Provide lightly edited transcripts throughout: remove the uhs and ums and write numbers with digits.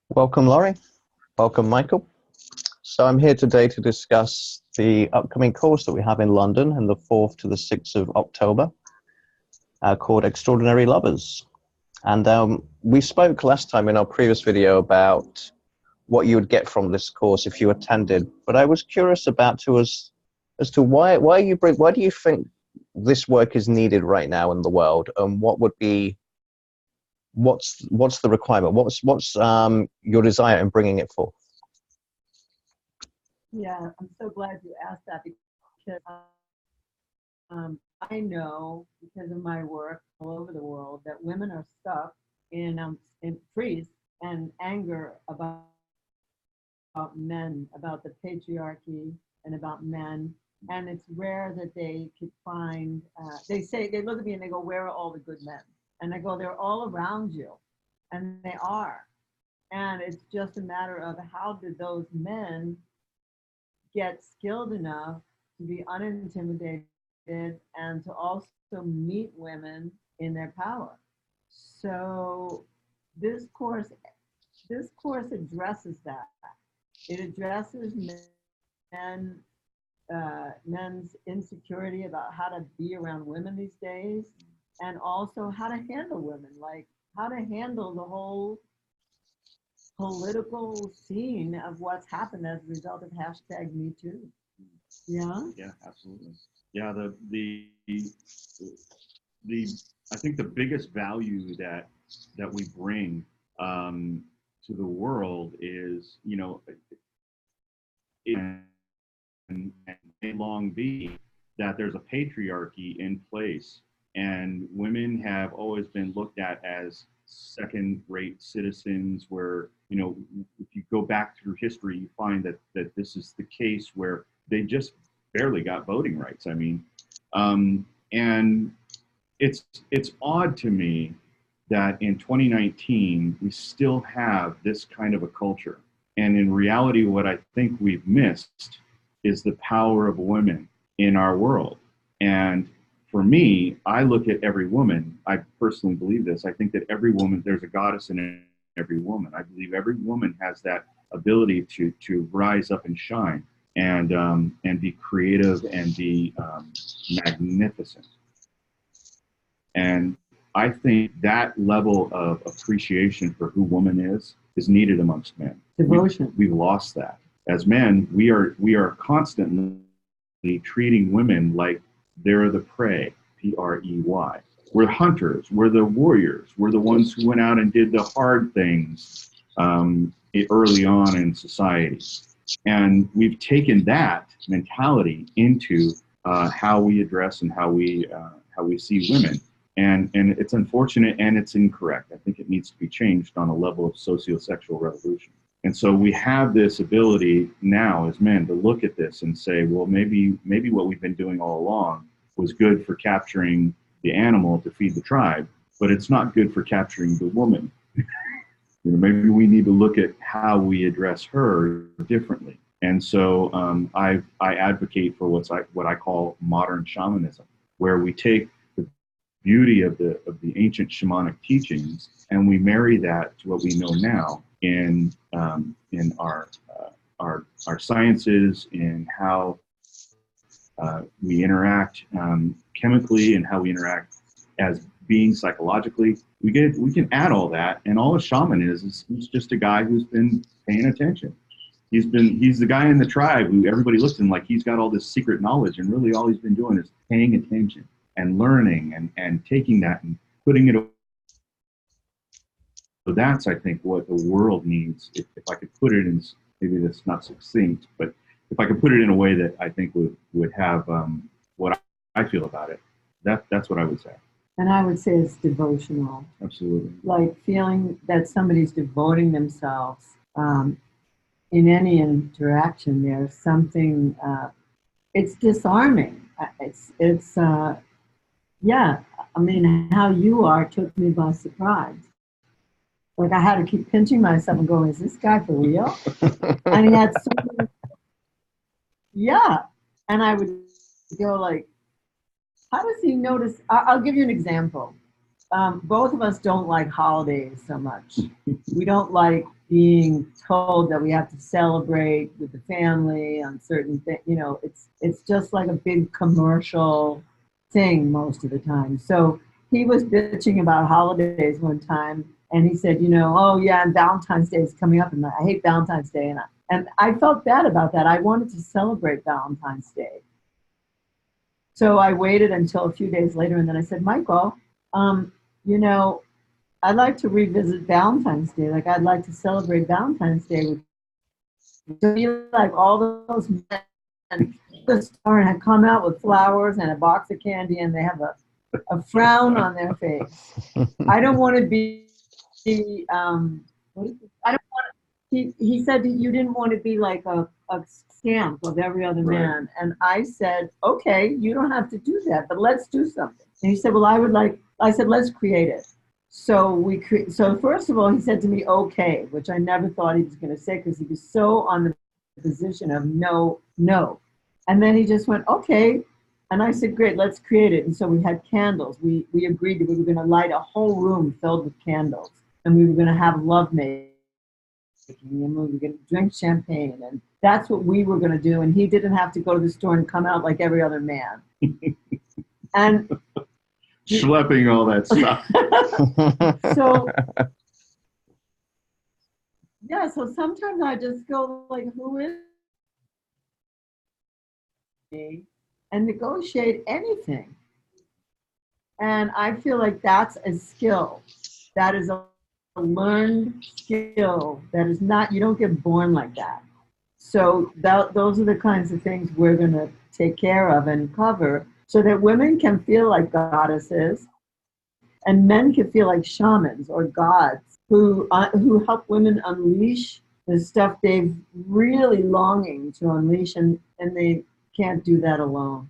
Welcome, Laurie. Welcome, Michael. So I'm here today to discuss the upcoming course that we have in London on the 4th to the 6th of October, called Extraordinary Lovers. And we spoke last time in our previous video about what you would get from this course if you attended. But I was curious about as to why do you think this work is needed right now in the world, and what's the requirement? What's your desire in bringing it forth? Yeah, I'm so glad you asked that because I know because of my work all over the world that women are stuck in freeze and anger about men, about the patriarchy and about men. And it's rare that they could find, they look at me and they go, where are all the good men? And I go, they're all around you. And they are. And it's just a matter of how did those men get skilled enough to be unintimidated and to also meet women in their power. So this course this course addresses that. It addresses men men's insecurity about how to be around women these days, and also how to handle women, like how to handle the whole political scene of what's happened as a result of hashtag Me Too. Yeah. Yeah, absolutely. Yeah, the I think the biggest value that we bring to the world is, it and may long be that there's a patriarchy in place, and women have always been looked at as second-rate citizens. Where, if you go back through history, you find that this is the case where they just barely got voting rights. I mean, and it's odd to me that in 2019 we still have this kind of a culture. And in reality, what I think we've missed is the power of women in our world. And for me, I look at every woman. I personally believe this. I think that every woman, there's a goddess in every woman. I believe every woman has that ability to rise up and shine, and be creative and be magnificent. And I think that level of appreciation for who woman is needed amongst men. Devotion. We've lost that. As men, we are constantly treating women like they're the prey, Prey. We're hunters, we're the warriors, we're the ones who went out and did the hard things early on in society. And we've taken that mentality into how we address and how we see women. And it's unfortunate and it's incorrect. I think it needs to be changed on a level of socio-sexual revolution. And so we have this ability now as men to look at this and say, well, maybe what we've been doing all along was good for capturing the animal to feed the tribe, but it's not good for capturing the woman. Maybe we need to look at how we address her differently. And so I advocate for what I call modern shamanism, where we take the beauty of the ancient shamanic teachings and we marry that to what we know now in our sciences, in how we interact chemically and how we interact as beings psychologically. We can add all that, and all a shaman is he's just a guy who's been paying attention. He's the guy in the tribe who everybody looks at him like he's got all this secret knowledge, and really all he's been doing is paying attention and learning and taking that and putting it. So that's, I think, what the world needs. If I could put it in, maybe that's not succinct, but if I could put it in a way that I think would have what I feel about it, that's what I would say. And I would say it's devotional. Absolutely. Like feeling that somebody's devoting themselves in any interaction. There's something, it's disarming. Yeah, I mean, how you are took me by surprise. Like I had to keep pinching myself and going, is this guy for real? And he had so many, yeah. And I would go like, how does he notice? I'll give you an example. Both of us don't like holidays so much. We don't like being told that we have to celebrate with the family on certain things. You know, it's just like a big commercial thing most of the time. So he was bitching about holidays one time, and he said, you know, oh yeah, and Valentine's Day is coming up, and I hate Valentine's Day, and I felt bad about that. I wanted to celebrate Valentine's Day. So I waited until a few days later, and then I said, Michael, you know, I'd like to revisit Valentine's Day. Like, I'd like to celebrate Valentine's Day with you. To be like all those men at the store and had come out with flowers and a box of candy, and they have a frown on their face. I don't want to be, I don't want to, he said that you didn't want to be like a stamp of every other man. And I said, okay, you don't have to do that, but let's do something. And he said, well, I said, let's create it. So so first of all, he said to me, okay, which I never thought he was going to say, because he was so on the position of no, no. And then he just went, okay. And I said, great, let's create it. And so we had candles. We agreed that we were going to light a whole room filled with candles. And we were going to have love making. And we were going to drink champagne. And that's what we were going to do. And he didn't have to go to the store and come out like every other man. And schlepping all that stuff. So, yeah, so sometimes I just go like, who is me? And negotiate anything. And I feel like that's a skill. That is a learned skill. That is not, you don't get born like that. So those are the kinds of things we're going to take care of and cover, so that women can feel like goddesses and men can feel like shamans or gods who help women unleash the stuff they've really longing to unleash, and they can't do that alone.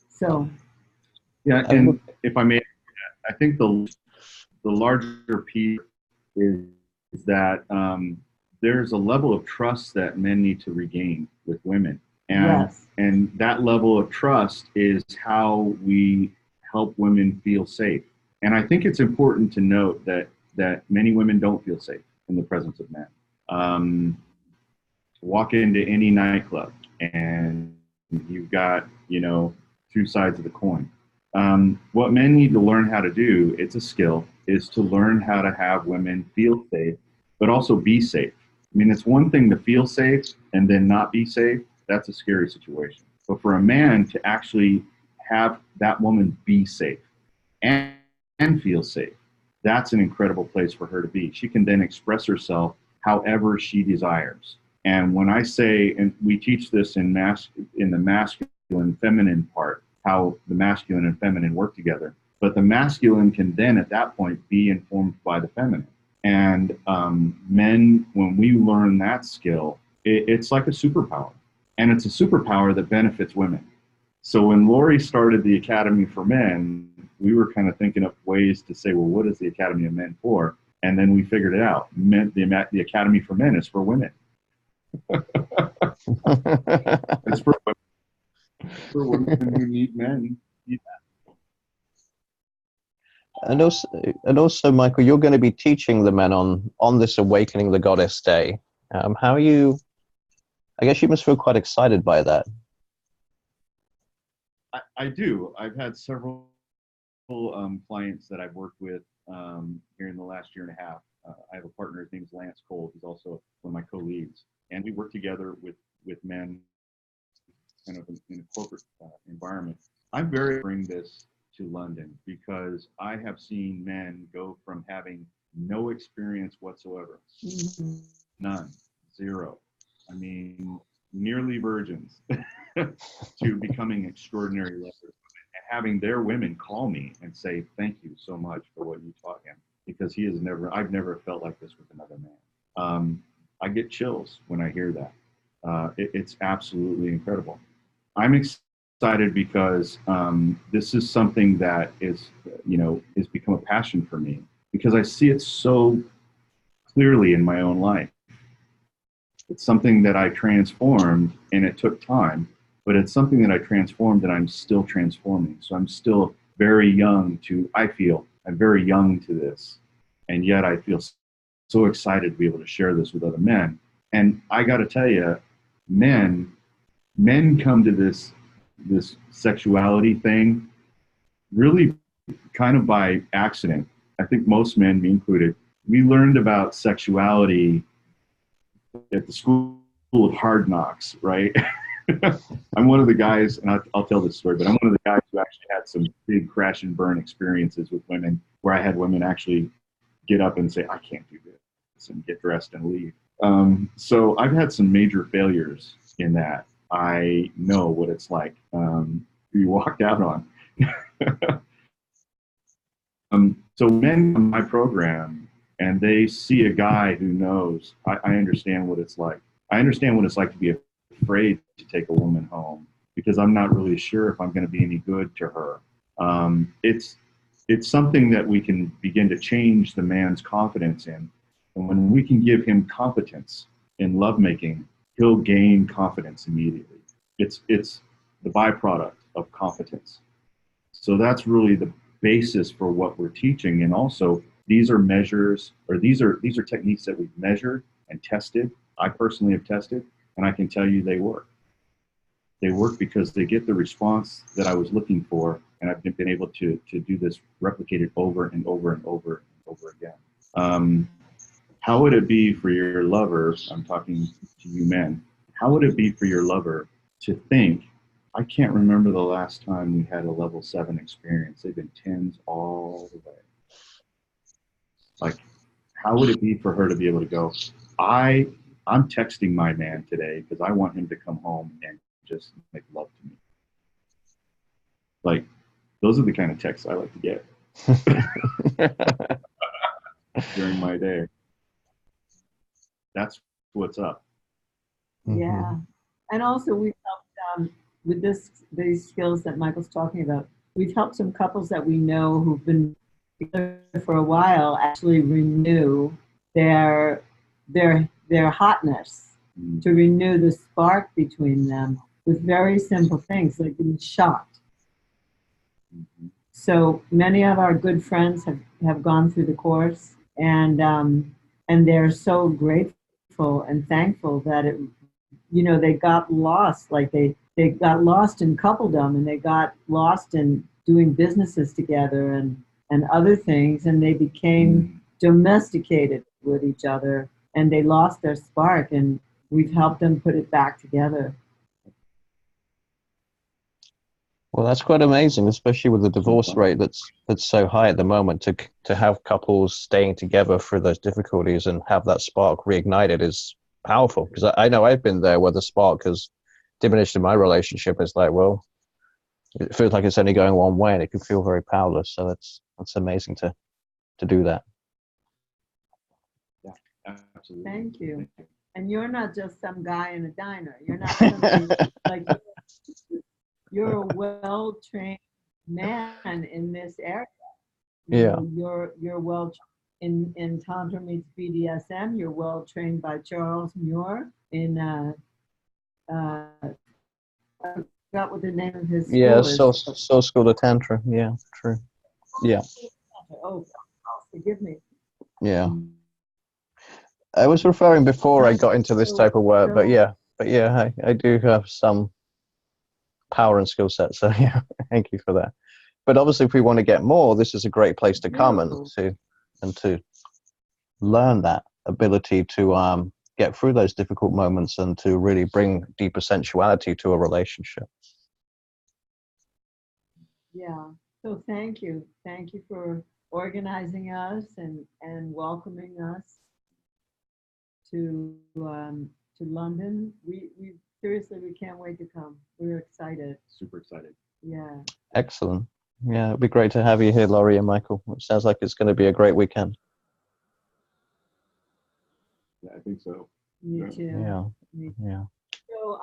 So. Yeah, and if I may, I think the larger piece is that there's a level of trust that men need to regain with women. And that level of trust is how we help women feel safe. And I think it's important to note that many women don't feel safe in the presence of men. Walk into any nightclub and you've got, you know, two sides of the coin. What men need to learn how to do, it's a skill, is to learn how to have women feel safe, but also be safe. I mean, it's one thing to feel safe and then not be safe. That's a scary situation. But for a man to actually have that woman be safe and feel safe, that's an incredible place for her to be. She can then express herself however she desires. And when I say, and we teach this in the masculine, feminine part, how the masculine and feminine work together. But the masculine can then at that point be informed by the feminine. And men, when we learn that skill, it's like a superpower. And it's a superpower that benefits women. So when Laurie started the Academy for Men, we were kind of thinking of ways to say, well, what is the Academy of Men for? And then we figured it out. The Academy for Men is for women. It's for women. For women who need men. Need that. And also, Michael, you're going to be teaching the men on this Awakening the Goddess Day. How are you? I guess you must feel quite excited by that. I do. I've had several clients that I've worked with here in the last year and a half. I have a partner, his name is Lance Cole, who's also one of my co-leads. And we work together with men kind of in a corporate environment. I'm very bring this to London because I have seen men go from having no experience whatsoever, none, zero. I mean, nearly virgins, to becoming extraordinary lovers, and having their women call me and say, thank you so much for what you taught him, because I've never felt like this with another man. I get chills when I hear that. It's absolutely incredible. I'm excited because this is something that is become a passion for me, because I see it so clearly in my own life. It's something that I transformed, and it took time, but it's something that I transformed and I'm still transforming. So I'm still very young I'm very young to this. and yet I feel so excited to be able to share this with other men. And I got to tell you, men come to this sexuality thing really kind of by accident. I think most men, me included, we learned about sexuality at the school of hard knocks, right? I'm one of the guys, and I'll tell this story, but I'm one of the guys who actually had some big crash and burn experiences with women, where I had women actually get up and say, I can't do this, and get dressed and leave. So I've had some major failures in that. I know what it's like to be walked out on. So men come to my program and they see a guy who knows, I understand what it's like. I understand what it's like to be afraid to take a woman home because I'm not really sure if I'm going to be any good to her. It's something that we can begin to change the man's confidence in. And when we can give him competence in lovemaking, he'll gain confidence immediately. It's the byproduct of competence. So that's really the basis for what we're teaching. And also, these are measures, or these are techniques that we've measured and tested. I personally have tested, and I can tell you they work. They work because they get the response that I was looking for, and I've been able to do this replicated over and over and over and over again. How would it be for your lover, I'm talking to you men, how would it be for your lover to think, I can't remember the last time we had a level 7 experience. They've been 10s all the way. Like, how would it be for her to be able to go, I'm texting my man today because I want him to come home and just make love to me. Like, those are the kind of texts I like to get during my day. That's what's up. Yeah. And also we've helped with these skills that Michael's talking about. We've helped some couples that we know who've been together for a while actually renew their hotness, to renew the spark between them with very simple things like being shocked. So many of our good friends have gone through the course, and they're so grateful and thankful that they got lost, like they got lost in coupledom, and they got lost in doing businesses together and other things, and they became domesticated with each other, and they lost their spark, and we've helped them put it back together. Well, that's quite amazing, especially with the divorce rate that's so high at the moment. To have couples staying together through those difficulties and have that spark reignited is powerful. Because I know I've been there where the spark has diminished in my relationship. It's like, well, it feels like it's only going one way, and it can feel very powerless. So that's amazing to do that. Yeah, absolutely. Thank you. And you're not just some guy in a diner. You're not somebody like. You're a well-trained man in this area. Yeah. You're well in Tantra meets BDSM. You're well trained by Charles Muir in I forgot what the name of his school is. Soul School of Tantra. Yeah, true. Yeah. Oh, forgive me. Yeah. I was referring before I got into this type of work, but yeah, I do have some power and skill set. So yeah, thank you for that. But obviously, if we want to get more, this is a great place to come and to learn that ability to get through those difficult moments and to really bring deeper sensuality to a relationship. Yeah. So thank you for organizing us and welcoming us to London. We seriously, we can't wait to come. We're excited. Super excited. Yeah. Excellent. Yeah, it'd be great to have you here, Laurie and Michael. It sounds like it's going to be a great weekend. Yeah, I think so. Me too. Yeah. Me too. Yeah. So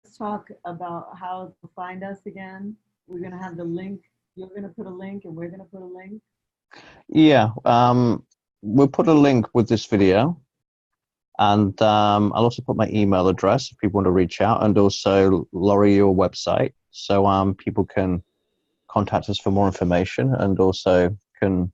let's talk about how to find us again. We're gonna have the link. You're gonna put a link, and we're gonna put a link. Yeah. We'll put a link with this video. And I'll also put my email address if people want to reach out, and also Laurie, your website, so people can contact us for more information, and also can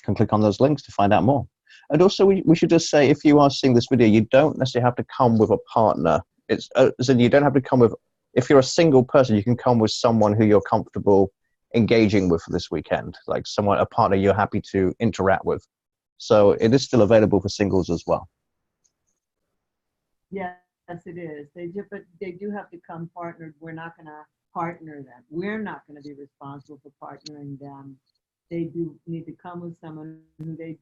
can click on those links to find out more. And also, we should just say, if you are seeing this video, you don't necessarily have to come with a partner. It's as in, you don't have to come with, if you're a single person, you can come with someone who you're comfortable engaging with this weekend, like someone, a partner you're happy to interact with. So it is still available for singles as well. Yes, it is. But they do have to come partnered. We're not going to partner them. We're not going to be responsible for partnering them. They do need to come with someone who they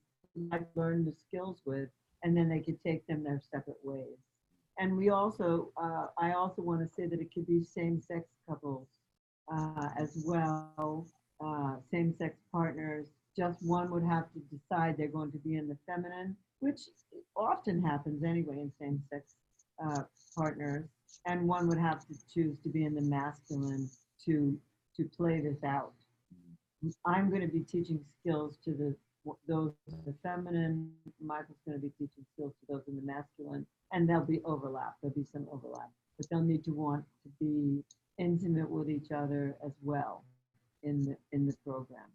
might learn the skills with, and then they could take them their separate ways. And we also, I also want to say that it could be same-sex couples as well, same-sex partners. Just one would have to decide they're going to be in the feminine, which often happens anyway in same-sex partners, and one would have to choose to be in the masculine to play this out. I'm going to be teaching skills to those in the feminine. Michael's going to be teaching skills to those in the masculine, and there'll be overlap. There'll be some overlap, but they'll need to want to be intimate with each other as well in the program.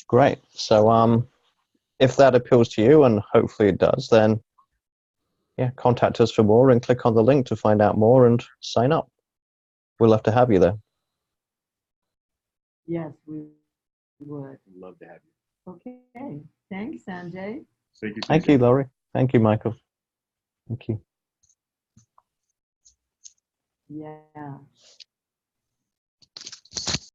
Great. So if that appeals to you, and hopefully it does, then yeah, contact us for more and click on the link to find out more and sign up. We'll love to have you there. Yes, we would. Love to have you. Okay. Thanks, Sanjay. Thank you, Laurie. Thank you, Michael. Thank you. Yeah.